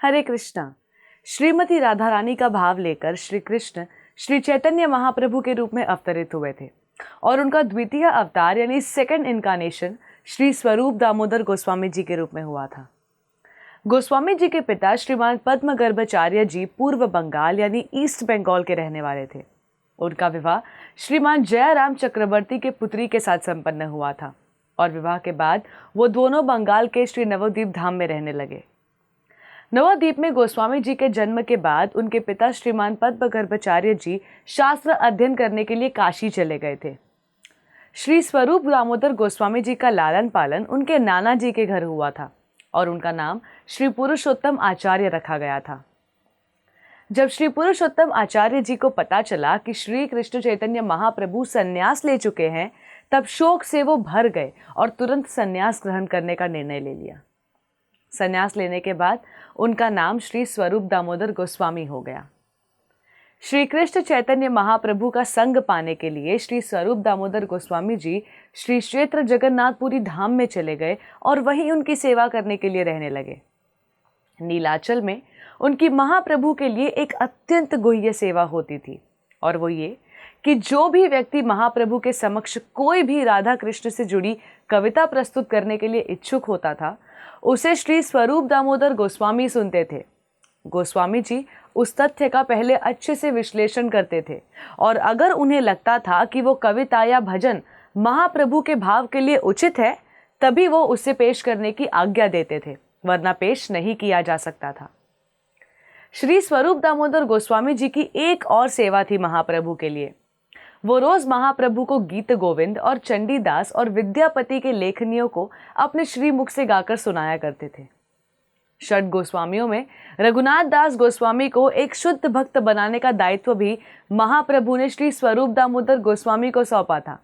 हरे कृष्णा। श्रीमती राधा रानी का भाव लेकर श्री कृष्ण श्री चैतन्य महाप्रभु के रूप में अवतरित हुए थे और उनका द्वितीय अवतार यानी सेकंड इनकारनेशन श्री स्वरूप दामोदर गोस्वामी जी के रूप में हुआ था। गोस्वामी जी के पिता श्रीमान पद्म गर्भाचार्य जी पूर्व बंगाल यानी ईस्ट बंगाल के रहने वाले थे। उनका विवाह श्रीमान जयराम चक्रवर्ती के पुत्री के साथ संपन्न हुआ था और विवाह के बाद वो दोनों बंगाल के श्री नवद्वीप धाम में रहने लगे। नवद्वीप में गोस्वामी जी के जन्म के बाद उनके पिता श्रीमान पद्म गर्भाचार्य जी शास्त्र अध्ययन करने के लिए काशी चले गए थे। श्री स्वरूप दामोदर गोस्वामी जी का लालन पालन उनके नाना जी के घर हुआ था और उनका नाम श्री पुरुषोत्तम आचार्य रखा गया था। जब श्री पुरुषोत्तम आचार्य जी को पता चला कि श्री कृष्ण चैतन्य महाप्रभु संन्यास ले चुके हैं, तब शोक से वो भर गए और तुरंत संन्यास ग्रहण करने का निर्णय ले लिया। संन्यास लेने के बाद उनका नाम श्री स्वरूप दामोदर गोस्वामी हो गया। श्री कृष्ण चैतन्य महाप्रभु का संग पाने के लिए श्री स्वरूप दामोदर गोस्वामी जी श्री क्षेत्र जगन्नाथपुरी धाम में चले गए और वहीं उनकी सेवा करने के लिए रहने लगे। नीलाचल में उनकी महाप्रभु के लिए एक अत्यंत गुह्य सेवा होती थी और वो ये कि जो भी व्यक्ति महाप्रभु के समक्ष कोई भी राधा कृष्ण से जुड़ी कविता प्रस्तुत करने के लिए इच्छुक होता था, उसे श्री स्वरूप दामोदर गोस्वामी सुनते थे। गोस्वामी जी उस तथ्य का पहले अच्छे से विश्लेषण करते थे और अगर उन्हें लगता था कि वो कविता या भजन महाप्रभु के भाव के लिए उचित है, तभी वो उसे पेश करने की आज्ञा देते थे, वरना पेश नहीं किया जा सकता था। श्री स्वरूप दामोदर गोस्वामी जी की एक और सेवा थी महाप्रभु के लिए। वो रोज महाप्रभु को गीत गोविंद और चंडीदास और विद्यापति के लेखनियों को अपने श्रीमुख से गाकर सुनाया करते थे। षट गोस्वामियों में रघुनाथ दास गोस्वामी को एक शुद्ध भक्त बनाने का दायित्व भी महाप्रभु ने श्री स्वरूप दामोदर गोस्वामी को सौंपा था।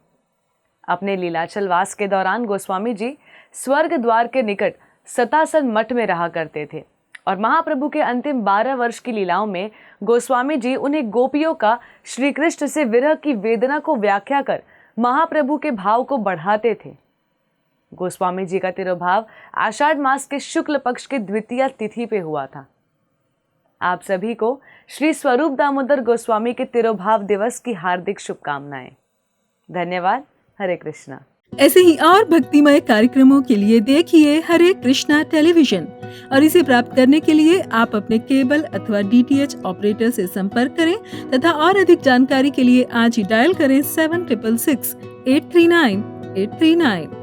अपने लीलाचल वास के दौरान गोस्वामी जी स्वर्ग द्वार के निकट सतासन मठ में रहा करते थे और महाप्रभु के अंतिम 12 वर्ष की लीलाओं में गोस्वामी जी उन्हें गोपियों का श्री कृष्ण से विरह की वेदना को व्याख्या कर महाप्रभु के भाव को बढ़ाते थे। गोस्वामी जी का तिरुभाव आषाढ़ मास के शुक्ल पक्ष के द्वितीय तिथि पे हुआ था। आप सभी को श्री स्वरूप दामोदर गोस्वामी के तिरुभाव दिवस की हार्दिक शुभकामनाएं। धन्यवाद। हरे कृष्णा। ऐसे ही और भक्तिमय कार्यक्रमों के लिए देखिए हरे कृष्णा टेलीविजन और इसे प्राप्त करने के लिए आप अपने केबल अथवा DTH ऑपरेटर से संपर्क करें तथा और अधिक जानकारी के लिए आज ही डायल करें 7666 839 839।